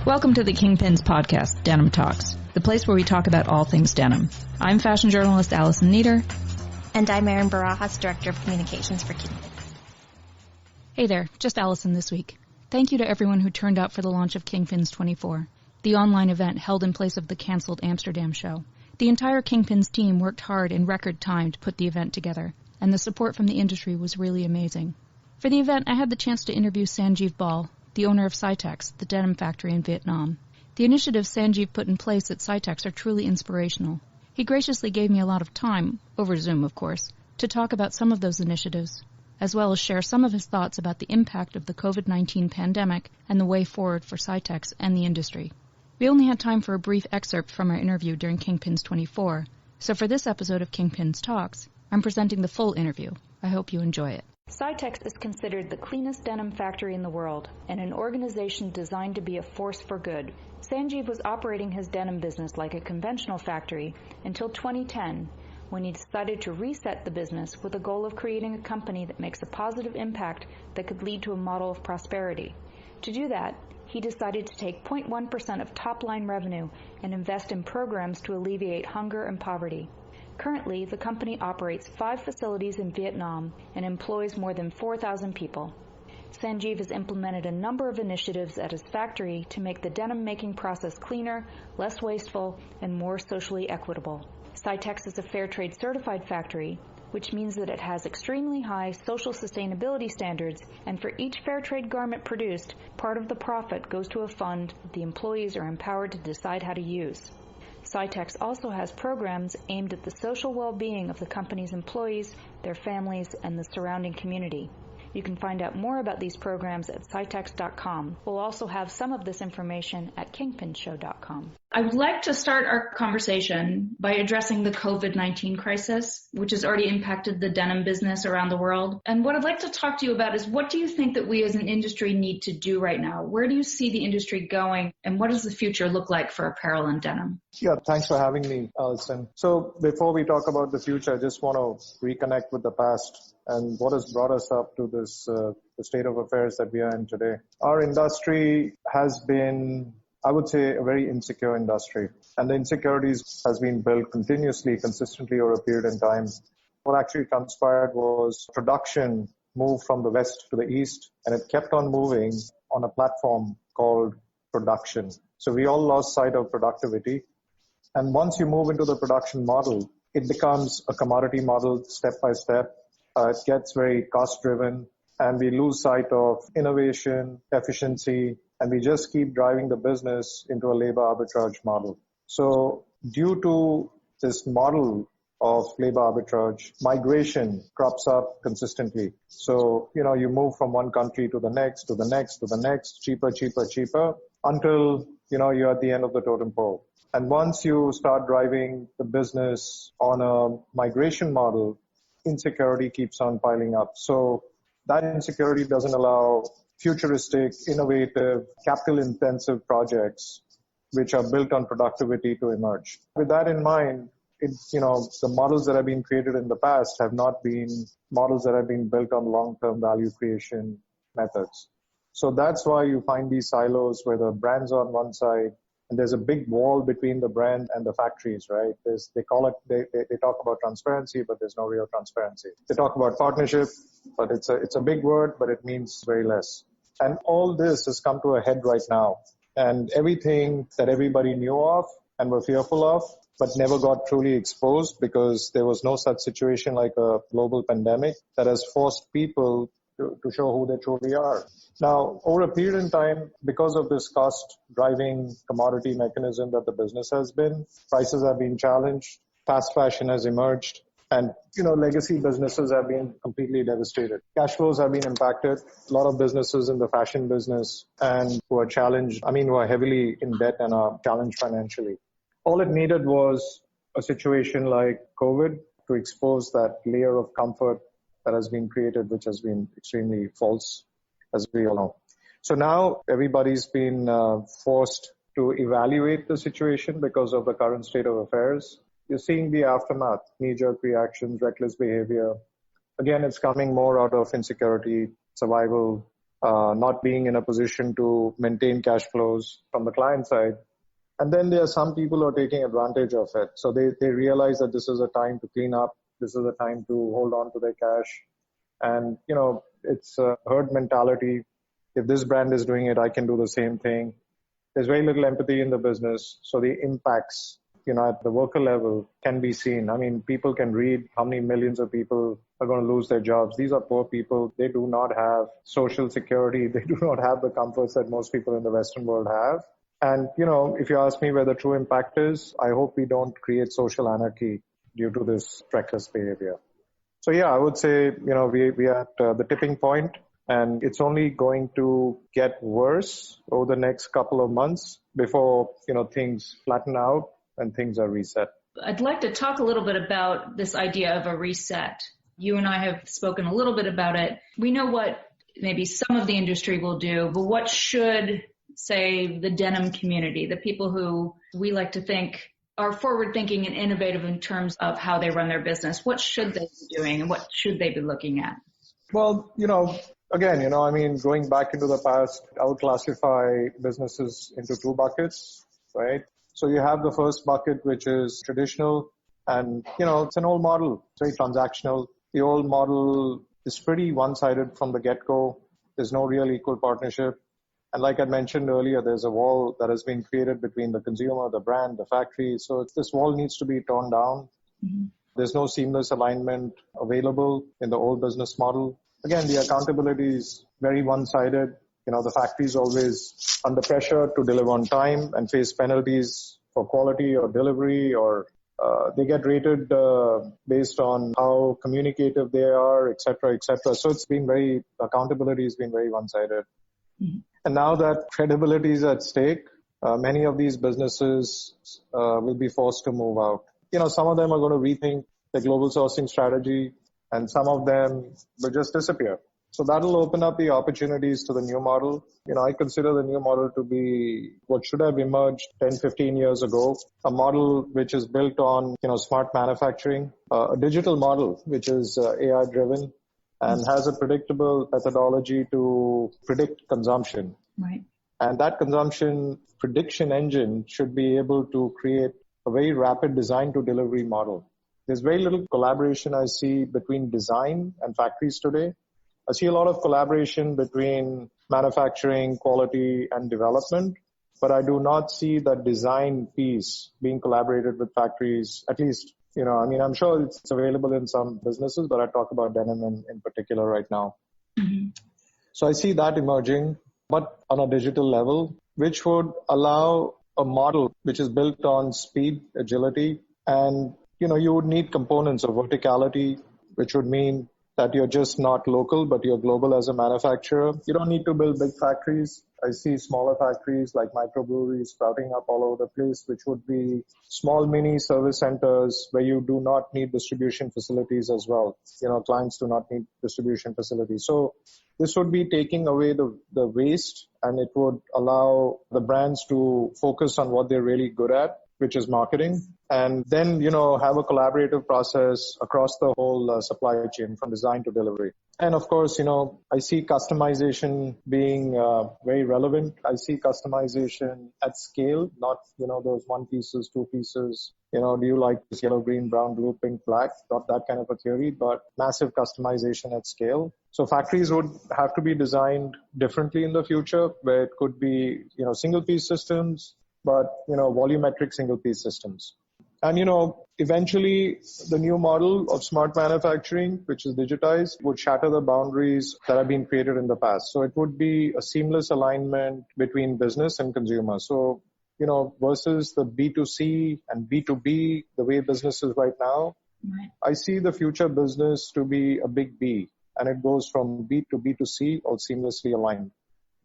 Welcome to the Kingpins podcast, Denim Talks, the place where we talk about all things denim. I'm fashion journalist Allison Nieder. And I'm Erin Barajas, Director of Communications for Kingpins. Hey there, just Allison this week. Thank you to everyone who turned out for the launch of Kingpins 24, the online event held in place of the canceled Amsterdam show. The entire Kingpins team worked hard in record time to put the event together, and the support from the industry was really amazing. For the event, I had the chance to interview Sanjeev Bahl, the owner of Cytex, the denim factory in Vietnam. The initiatives Sanjeev put in place at Cytex are truly inspirational. He graciously gave me a lot of time, over Zoom of course, to talk about some of those initiatives, as well as share some of his thoughts about the impact of the COVID-19 pandemic and the way forward for Cytex and the industry. We only had time for a brief excerpt from our interview during Kingpins 24, so for this episode of Kingpins Talks, I'm presenting the full interview. I hope you enjoy it. Cytex is considered the cleanest denim factory in the world and an organization designed to be a force for good. Sanjeev was operating his denim business like a conventional factory until 2010, when he decided to reset the business with the goal of creating a company that makes a positive impact that could lead to a model of prosperity. To do that, he decided to take 0.1% of top-line revenue and invest in programs to alleviate hunger and poverty. Currently, the company operates 5 facilities in Vietnam and employs more than 4,000 people. Sanjeev has implemented a number of initiatives at his factory to make the denim-making process cleaner, less wasteful, and more socially equitable. Cytex is a fair trade certified factory, which means that it has extremely high social sustainability standards, and for each fair trade garment produced, part of the profit goes to a fund that the employees are empowered to decide how to use. Cytex also has programs aimed at the social well-being of the company's employees, their families, and the surrounding community. You can find out more about these programs at cytex.com. We'll also have some of this information at kingpinshow.com. I would like to start our conversation by addressing the COVID-19 crisis, which has already impacted the denim business around the world. And what I'd like to talk to you about is, what do you think that we as an industry need to do right now? Where do you see the industry going, and what does the future look like for apparel and denim? Yeah, thanks for having me, Alison. So before we talk about the future, I just want to reconnect with the past and what has brought us up to this the state of affairs that we are in today. Our industry has been, I would say, a very insecure industry, and the insecurities has been built continuously, consistently over a period in time. What actually transpired was production moved from the west to the east, and it kept on moving on a platform called production. So we all lost sight of productivity. And once you move into the production model, it becomes a commodity model step by step. It gets very cost-driven, and we lose sight of innovation, efficiency, and we just keep driving the business into a labor arbitrage model. So due to this model of labor arbitrage, migration crops up consistently. So, you move from one country to the next, to the next, to the next, cheaper, until, you're at the end of the totem pole. And once you start driving the business on a migration model, insecurity keeps on piling up. So that insecurity doesn't allow futuristic, innovative, capital-intensive projects which are built on productivity to emerge. With that in mind, the models that have been created in the past have not been models that have been built on long-term value creation methods. So that's why you find these silos where the brand's on one side, and there's a big wall between the brand and the factories, right? They talk about transparency, but there's no real transparency. They talk about partnership, but it's a big word, but it means very less. And all this has come to a head right now. And everything that everybody knew of and were fearful of, but never got truly exposed because there was no such situation like a global pandemic that has forced people to show who they truly are. Now, over a period in time, because of this cost-driving commodity mechanism that the business has been, prices have been challenged, fast fashion has emerged, and, legacy businesses have been completely devastated. Cash flows have been impacted. A lot of businesses in the fashion business and who are challenged, who are heavily in debt and are challenged financially. All it needed was a situation like COVID to expose that layer of comfort that has been created, which has been extremely false, as we all know. So now everybody's been forced to evaluate the situation because of the current state of affairs. You're seeing the aftermath, knee-jerk reactions, reckless behavior. Again, it's coming more out of insecurity, survival, not being in a position to maintain cash flows from the client side. And then there are some people who are taking advantage of it. So they realize that this is a time to clean up. This is a time to hold on to their cash. And, it's a herd mentality. If this brand is doing it, I can do the same thing. There's very little empathy in the business. So the impacts, at the worker level can be seen. I mean, people can read how many millions of people are going to lose their jobs. These are poor people. They do not have social security. They do not have the comforts that most people in the Western world have. And, if you ask me where the true impact is, I hope we don't create social anarchy due to this reckless behavior. So, yeah, I would say, we are at the tipping point, and it's only going to get worse over the next couple of months before, things flatten out and things are reset. I'd like to talk a little bit about this idea of a reset. You and I have spoken a little bit about it. We know what maybe some of the industry will do, but what should, say, the denim community, the people who we like to think are forward-thinking and innovative in terms of how they run their business, what should they be doing and what should they be looking at? Well, again, going back into the past, I would classify businesses into two buckets, right? So you have the first bucket, which is traditional, and, it's an old model. It's very transactional. The old model is pretty one-sided from the get-go. There's no real equal partnership. And like I mentioned earlier, there's a wall that has been created between the consumer, the brand, the factory. So this wall needs to be torn down. Mm-hmm. There's no seamless alignment available in the old business model. Again, the accountability is very one-sided. The factory is always under pressure to deliver on time and face penalties for quality or delivery, or they get rated based on how communicative they are, et cetera, et cetera. So accountability has been very one-sided. Mm-hmm. And now that credibility is at stake, many of these businesses will be forced to move out. Some of them are going to rethink their global sourcing strategy, and some of them will just disappear. So that'll open up the opportunities to the new model. I consider the new model to be what should have emerged 10, 15 years ago, a model which is built on, smart manufacturing, a digital model which is AI driven and has a predictable methodology to predict consumption. Right. And that consumption prediction engine should be able to create a very rapid design to delivery model. There's very little collaboration I see between design and factories today. I see a lot of collaboration between manufacturing, quality, and development, but I do not see that design piece being collaborated with factories, at least, I'm sure it's available in some businesses, but I talk about denim in particular right now. Mm-hmm. So I see that emerging, but on a digital level, which would allow a model which is built on speed, agility, and, you would need components of verticality, which would mean that you're just not local, but you're global as a manufacturer. You don't need to build big factories. I see smaller factories like microbreweries sprouting up all over the place, which would be small mini service centers where you do not need distribution facilities as well. Clients do not need distribution facilities. So this would be taking away the waste, and it would allow the brands to focus on what they're really good at, which is marketing. And then, have a collaborative process across the whole supply chain from design to delivery. And of course, I see customization being very relevant. I see customization at scale, not, those one pieces, two pieces. Do you like this yellow, green, brown, blue, pink, black? Not that kind of a theory, but massive customization at scale. So factories would have to be designed differently in the future, where it could be, single piece systems, but, volumetric single piece systems. And, eventually the new model of smart manufacturing, which is digitized, would shatter the boundaries that have been created in the past. So it would be a seamless alignment between business and consumer. So, versus the B2C and B2B, the way business is right now, right. I see the future business to be a big B, and it goes from B to B2C, all seamlessly aligned.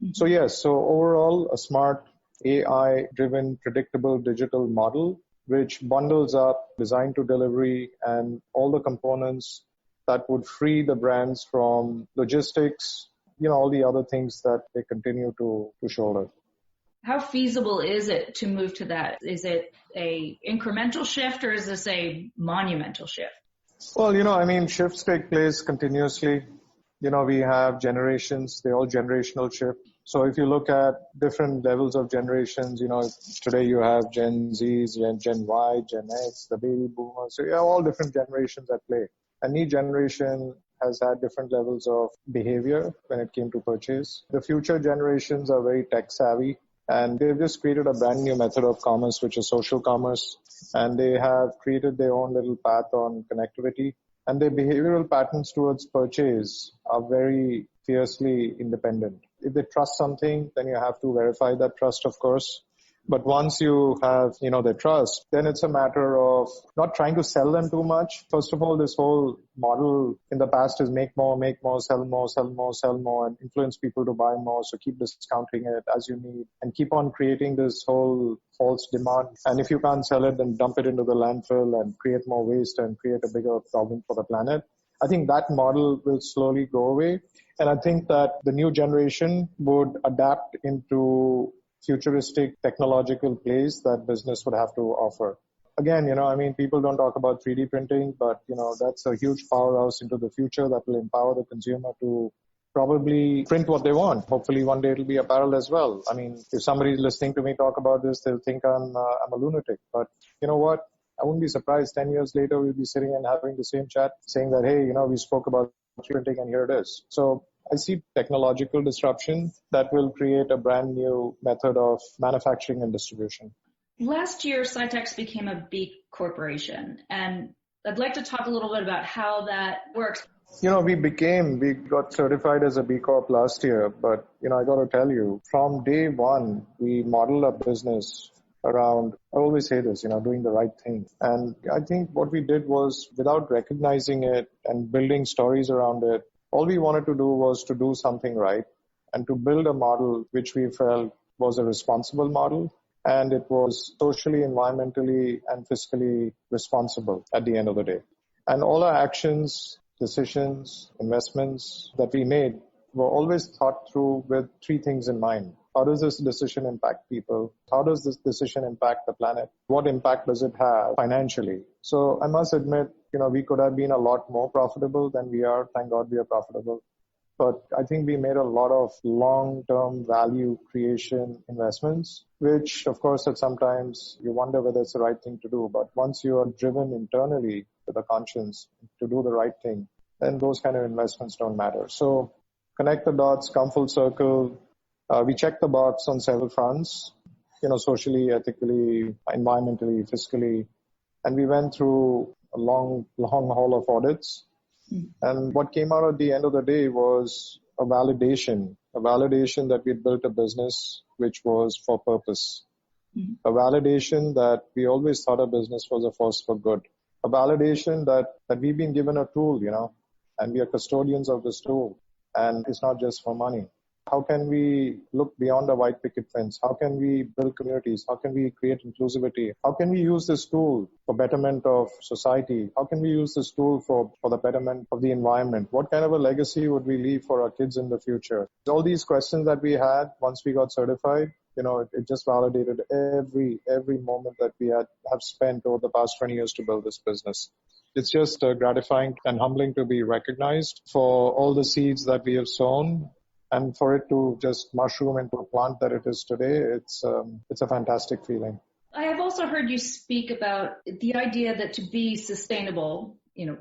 Mm-hmm. So yes, so overall, a smart AI-driven, predictable digital model, which bundles up design to delivery and all the components that would free the brands from logistics, all the other things that they continue to shoulder. How feasible is it to move to that? Is it a incremental shift, or is this a monumental shift? Well, shifts take place continuously. We have generations, they're all generational shift. So if you look at different levels of generations, today you have Gen Zs, Gen Y, Gen X, the baby boomers. So you have all different generations at play. And each generation has had different levels of behavior when it came to purchase. The future generations are very tech savvy, and they've just created a brand new method of commerce, which is social commerce. And they have created their own little path on connectivity. And their behavioral patterns towards purchase are very fiercely independent. If they trust something, then you have to verify that trust, of course. But once you have, their trust, then it's a matter of not trying to sell them too much. First of all, this whole model in the past is make more, sell more, sell more, sell more, and influence people to buy more. So keep discounting it as you need and keep on creating this whole false demand. And if you can't sell it, then dump it into the landfill and create more waste and create a bigger problem for the planet. I think that model will slowly go away. And I think that the new generation would adapt into futuristic technological plays that business would have to offer. Again, people don't talk about 3D printing, but, that's a huge powerhouse into the future that will empower the consumer to probably print what they want. Hopefully one day it'll be apparel as well. If somebody's listening to me talk about this, they'll think I'm a lunatic. But you know what? I wouldn't be surprised 10 years later we'll be sitting and having the same chat saying that, hey, we spoke about printing and here it is. So I see technological disruption that will create a brand new method of manufacturing and distribution. Last year, Cytex became a B corporation, and I'd like to talk a little bit about how that works. We got certified as a B Corp last year, but, I got to tell you, from day one, we modeled our business around, I always say this, doing the right thing. And I think what we did was, without recognizing it and building stories around it, all we wanted to do was to do something right and to build a model which we felt was a responsible model, and it was socially, environmentally, and fiscally responsible at the end of the day. And all our actions, decisions, investments that we made were always thought through with three things in mind. How does this decision impact people? How does this decision impact the planet? What impact does it have financially? So I must admit, we could have been a lot more profitable than we are. Thank God we are profitable. But I think we made a lot of long-term value creation investments, which of course at sometimes you wonder whether it's the right thing to do. But once you are driven internally with a conscience to do the right thing, then those kind of investments don't matter. So connect the dots, come full circle. We checked the box on several fronts, socially, ethically, environmentally, fiscally, and we went through a long haul of audits. And what came out at the end of the day was a validation that we'd built a business which was for purpose, a validation that we always thought a business was a force for good, a validation that we've been given a tool, and we are custodians of this tool, and it's not just for money. How can we look beyond a white picket fence? How can we build communities? How can we create inclusivity? How can we use this tool for betterment of society? How can we use this tool for the betterment of the environment? What kind of a legacy would we leave for our kids in the future? All these questions that we had once we got certified, it just validated every moment that we have spent over the past 20 years to build this business. It's just gratifying and humbling to be recognized for all the seeds that we have sown. And for it to just mushroom into a plant that it is today, it's a fantastic feeling. I have also heard you speak about the idea that to be sustainable,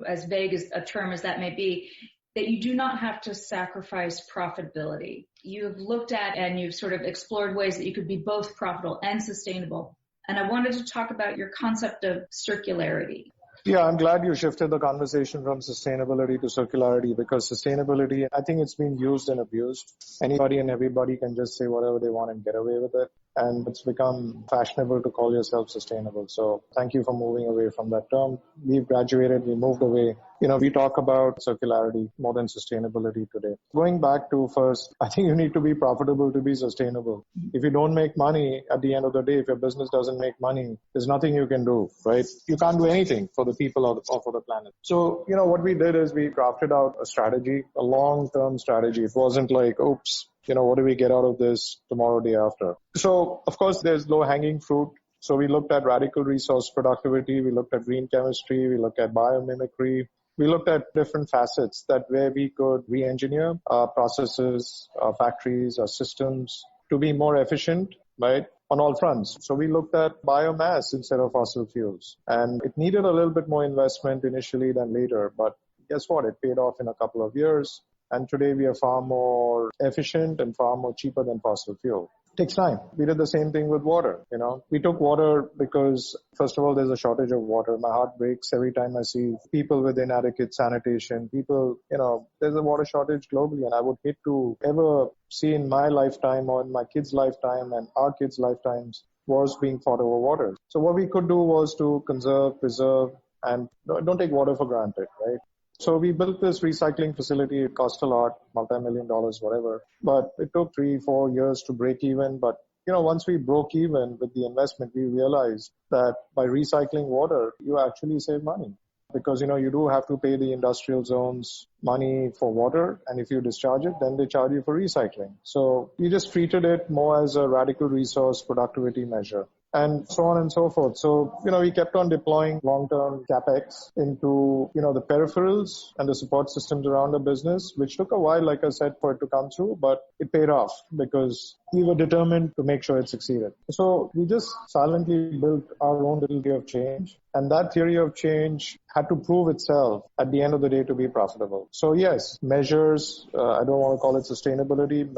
as vague as a term as that may be, that you do not have to sacrifice profitability. You've looked at and you've sort of explored ways that you could be both profitable and sustainable. And I wanted to talk about your concept of circularity. Yeah, I'm glad you shifted the conversation from sustainability to circularity, because sustainability, I think it's been used and abused. Anybody and everybody can just say whatever they want and get away with it. And it's become fashionable to call yourself sustainable. So thank you for moving away from that term. We've graduated, we moved away. We talk about circularity more than sustainability today. Going back to first, I think you need to be profitable to be sustainable. If you don't make money at the end of the day, if your business doesn't make money, there's nothing you can do, right? You can't do anything for the people or for the planet. So, what we did is we crafted out a strategy, a long-term strategy. It wasn't like, oops, what do we get out of this tomorrow, day after? So, of course, there's low-hanging fruit. So we looked at radical resource productivity. We looked at green chemistry. We looked at biomimicry. We looked at different facets that where we could re-engineer our processes, our factories, our systems to be more efficient, right, on all fronts. So we looked at biomass instead of fossil fuels. And it needed a little bit more investment initially than later. But guess what? It paid off in a couple of years. And today we are far more efficient and far more cheaper than fossil fuel. Takes time. We did the same thing with water. We took water because, first of all, there's a shortage of water. My heart breaks every time I see people with inadequate sanitation. People, there's a water shortage globally, and I would hate to ever see in my lifetime or in my kids' lifetime and our kids' lifetimes wars being fought over water. So what we could do was to conserve, preserve, and don't take water for granted, right? So we built this recycling facility. It cost a lot, multi-million dollars, whatever. But it took 3-4 years to break even. But, once we broke even with the investment, we realized that by recycling water, you actually save money. Because, you do have to pay the industrial zones money for water. And if you discharge it, then they charge you for recycling. So we just treated it more as a radical resource productivity measure. And so on and so forth. So, we kept on deploying long-term CapEx into, the peripherals and the support systems around the business, which took a while, like I said, for it to come through, but it paid off because we were determined to make sure it succeeded. So we just silently built our own little theory of change. And that theory of change had to prove itself at the end of the day to be profitable. So yes, measures, I don't want to call it sustainability.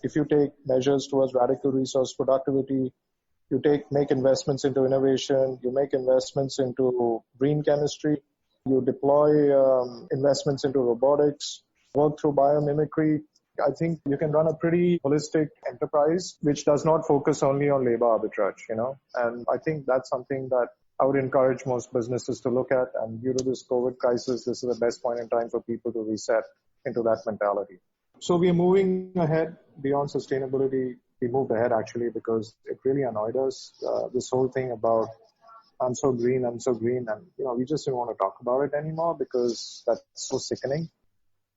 If you take measures towards radical resource productivity, you make investments into innovation, you make investments into green chemistry, you deploy investments into robotics, work through biomimicry. I think you can run a pretty holistic enterprise which does not focus only on labor arbitrage, And I think that's something that I would encourage most businesses to look at. And due to this COVID crisis, this is the best point in time for people to reset into that mentality. So we are moving ahead beyond sustainability. We moved ahead actually because it really annoyed us. This whole thing about I'm so green, and we just didn't want to talk about it anymore because that's so sickening.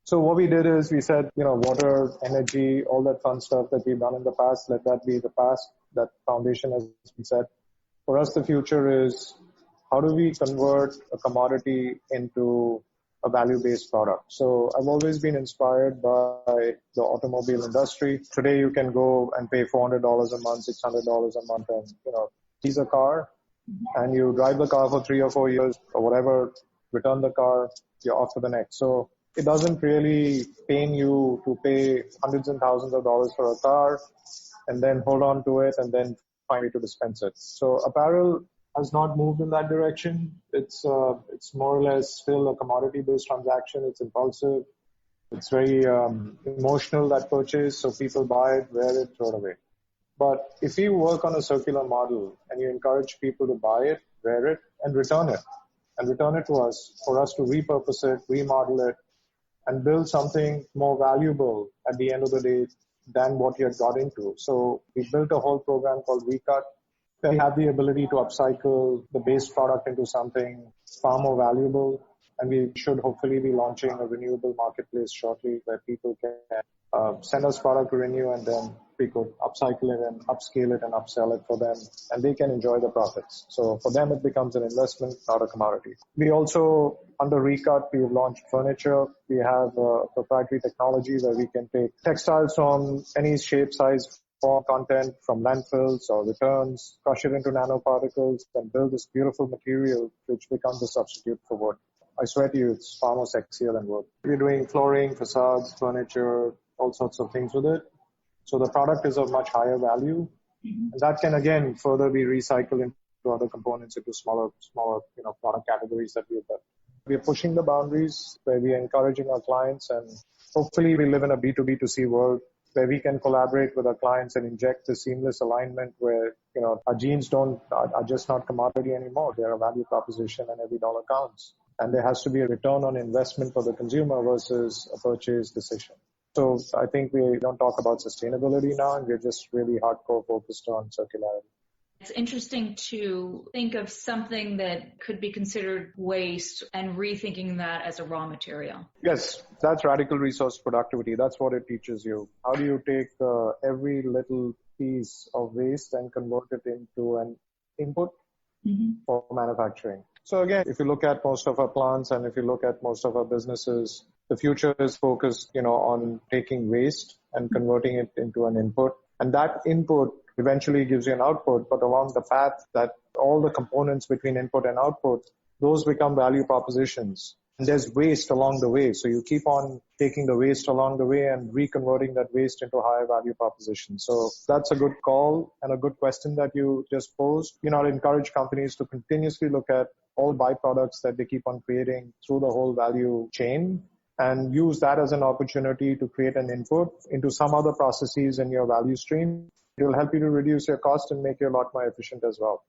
So what we did is we said, water, energy, all that fun stuff that we've done in the past, let that be the past. That foundation has been set. For us, the future is how do we convert a commodity into a value-based product. So I've always been inspired by the automobile industry. Today you can go and pay $400 a month, $600 a month and, lease a car and you drive the car for 3 or 4 years or whatever, return the car, you're off to the next. So it doesn't really pain you to pay hundreds and thousands of dollars for a car and then hold on to it and then find it to dispense it. So apparel has not moved in that direction. It's more or less still a commodity-based transaction. It's impulsive. It's very emotional, that purchase. So people buy it, wear it, throw it away. But if you work on a circular model and you encourage people to buy it, wear it, and return it to us for us to repurpose it, remodel it, and build something more valuable at the end of the day than what you had got into. So we built a whole program called Recut. We have the ability to upcycle the base product into something far more valuable. And we should hopefully be launching a renewable marketplace shortly where people can send us product to renew and then we could upcycle it and upscale it and upsell it for them and they can enjoy the profits. So for them, it becomes an investment, not a commodity. We also, under Recut, we've launched furniture. We have proprietary technology where we can take textiles from any shape, size, form, content from landfills or returns, crush it into nanoparticles and build this beautiful material which becomes a substitute for wood. I swear to you, it's far more sexier than wood. We're doing flooring, facades, furniture, all sorts of things with it. So the product is of much higher value. And that can again further be recycled into other components, into smaller, product categories that we've done. We're pushing the boundaries where we're encouraging our clients and hopefully we live in a B2B2C world where we can collaborate with our clients and inject the seamless alignment where, our jeans are just not commodity anymore. They're a value proposition and every dollar counts. And there has to be a return on investment for the consumer versus a purchase decision. So I think we don't talk about sustainability now, and we're just really hardcore focused on circularity. It's interesting to think of something that could be considered waste and rethinking that as a raw material. Yes, that's radical resource productivity. That's what it teaches you. How do you take every little piece of waste and convert it into an input for manufacturing? So again, if you look at most of our plants and if you look at most of our businesses, the future is focused, on taking waste and converting it into an input. And that input eventually gives you an output, but along the path that all the components between input and output, those become value propositions. And there's waste along the way. So you keep on taking the waste along the way and reconverting that waste into higher value propositions. So that's a good call and a good question that you just posed. I encourage companies to continuously look at all byproducts that they keep on creating through the whole value chain and use that as an opportunity to create an input into some other processes in your value stream. It will help you to reduce your cost and make you a lot more efficient as well.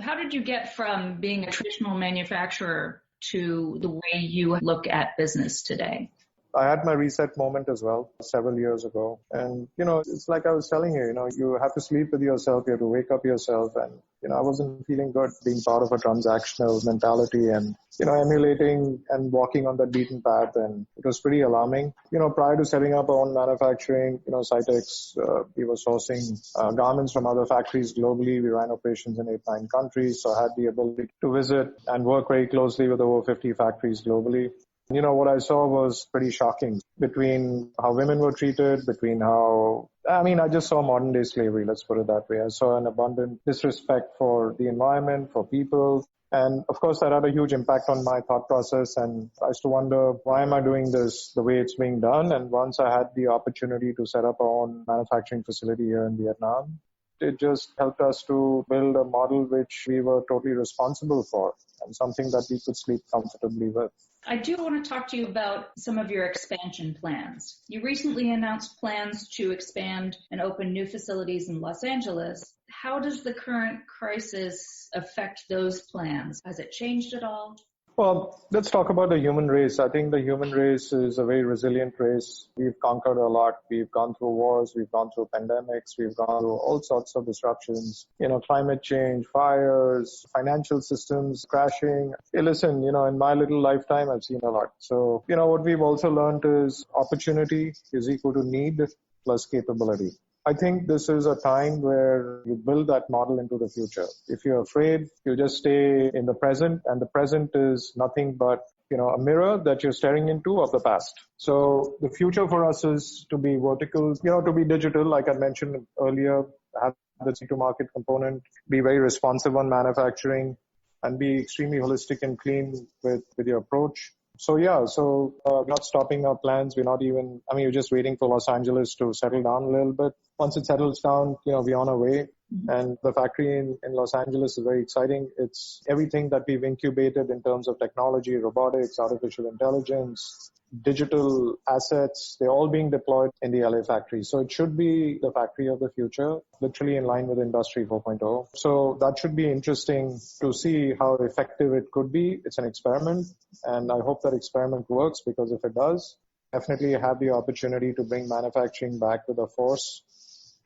How did you get from being a traditional manufacturer to the way you look at business today? I had my reset moment as well several years ago. And, it's like I was telling you, you have to sleep with yourself. You have to wake up yourself. And, I wasn't feeling good being part of a transactional mentality and, emulating and walking on that beaten path. And it was pretty alarming. Prior to setting up our own manufacturing, Cytex, we were sourcing garments from other factories globally. We ran operations in 8-9 countries. So I had the ability to visit and work very closely with over 50 factories globally. What I saw was pretty shocking between how women were treated, I just saw modern day slavery, let's put it that way. I saw an abundant disrespect for the environment, for people. And of course, that had a huge impact on my thought process. And I used to wonder, why am I doing this the way it's being done? And once I had the opportunity to set up our own manufacturing facility here in Vietnam, it just helped us to build a model which we were totally responsible for and something that we could sleep comfortably with. I do want to talk to you about some of your expansion plans. You recently announced plans to expand and open new facilities in Los Angeles. How does the current crisis affect those plans? Has it changed at all? Well, let's talk about the human race. I think the human race is a very resilient race. We've conquered a lot. We've gone through wars. We've gone through pandemics. We've gone through all sorts of disruptions, climate change, fires, financial systems crashing. Hey, listen, in my little lifetime, I've seen a lot. So, what we've also learned is opportunity is equal to need plus capability. I think this is a time where you build that model into the future. If you're afraid, you just stay in the present, and the present is nothing but, a mirror that you're staring into of the past. So the future for us is to be vertical, to be digital, like I mentioned earlier, have the to-market component, be very responsive on manufacturing, and be extremely holistic and clean with your approach. So we're not stopping our plans. We're just waiting for Los Angeles to settle down a little bit. Once it settles down, we're on our way. And the factory in Los Angeles is very exciting. It's everything that we've incubated in terms of technology, robotics, artificial intelligence, digital assets. They're all being deployed in the LA factory. So it should be the factory of the future, literally in line with Industry 4.0. So that should be interesting to see how effective it could be. It's an experiment, and I hope that experiment works, because if it does, definitely have the opportunity to bring manufacturing back with a force,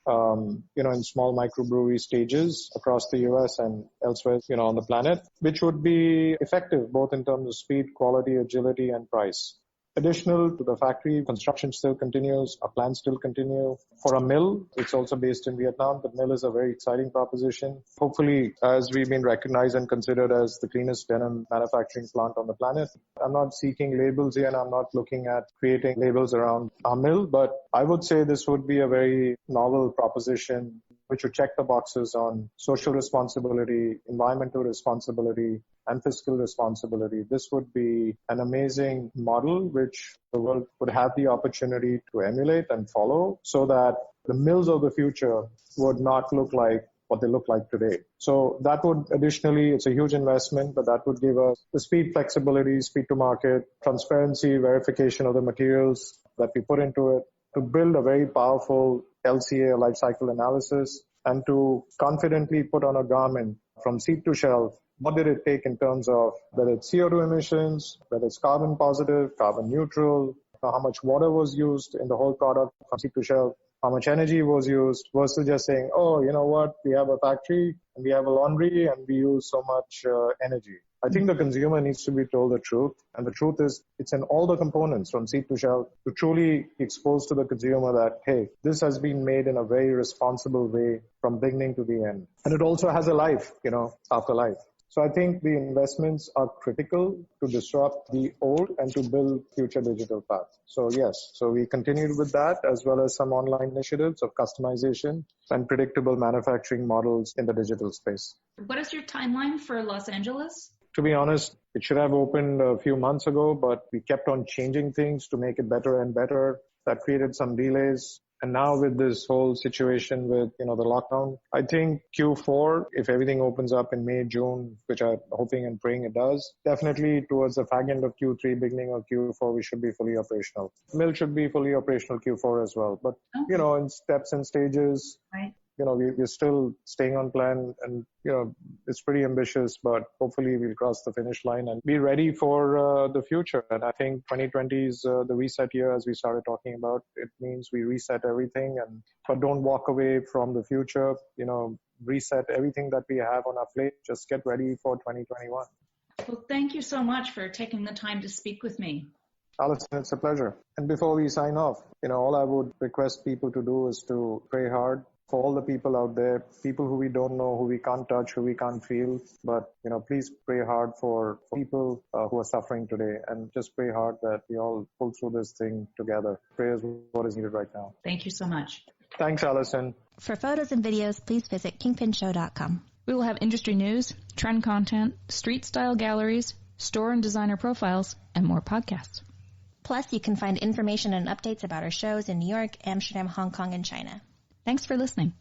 in small microbrewery stages across the US and elsewhere, on the planet, which would be effective both in terms of speed, quality, agility, and price. Additional to the factory, construction still continues, our plans still continue. For a mill, it's also based in Vietnam. The mill is a very exciting proposition. Hopefully, as we've been recognized and considered as the cleanest denim manufacturing plant on the planet. I'm not seeking labels here, and I'm not looking at creating labels around our mill, but I would say this would be a very novel proposition which would check the boxes on social responsibility, environmental responsibility, and fiscal responsibility. This would be an amazing model which the world would have the opportunity to emulate and follow, so that the mills of the future would not look like what they look like today. So that would additionally, it's a huge investment, but that would give us the speed, flexibility, speed to market, transparency, verification of the materials that we put into it, to build a very powerful LCA, life cycle analysis, and to confidently put on a garment from seed to shelf. What did it take in terms of whether it's CO2 emissions, whether it's carbon positive, carbon neutral, how much water was used in the whole product from seed to shelf, how much energy was used, versus just saying, oh, you know what, we have a factory and we have a laundry and we use so much energy. I think the consumer needs to be told the truth. And the truth is, it's in all the components from seed to shelf to truly expose to the consumer that, hey, this has been made in a very responsible way from beginning to the end. And it also has a life, after life. So I think the investments are critical to disrupt the old and to build future digital paths. So yes, so we continued with that as well as some online initiatives of customization and predictable manufacturing models in the digital space. What is your timeline for Los Angeles? To be honest, it should have opened a few months ago, but we kept on changing things to make it better and better. That created some delays. And now with this whole situation with, the lockdown, I think Q4, if everything opens up in May, June, which I'm hoping and praying it does, definitely towards the fag end of Q3, beginning of Q4, we should be fully operational. Mill should be fully operational Q4 as well. But, in steps and stages. Right. We're still staying on plan and, it's pretty ambitious, but hopefully we'll cross the finish line and be ready for the future. And I think 2020 is the reset year, as we started talking about. It means we reset everything, but don't walk away from the future, reset everything that we have on our plate. Just get ready for 2021. Well, thank you so much for taking the time to speak with me. Alison, it's a pleasure. And before we sign off, all I would request people to do is to pray hard for all the people out there, people who we don't know, who we can't touch, who we can't feel. But, please pray hard for people who are suffering today, and just pray hard that we all pull through this thing together. Prayer is what is needed right now. Thank you so much. Thanks, Alison. For photos and videos, please visit kingpinshow.com. We will have industry news, trend content, street-style galleries, store and designer profiles, and more podcasts. Plus, you can find information and updates about our shows in New York, Amsterdam, Hong Kong, and China. Thanks for listening.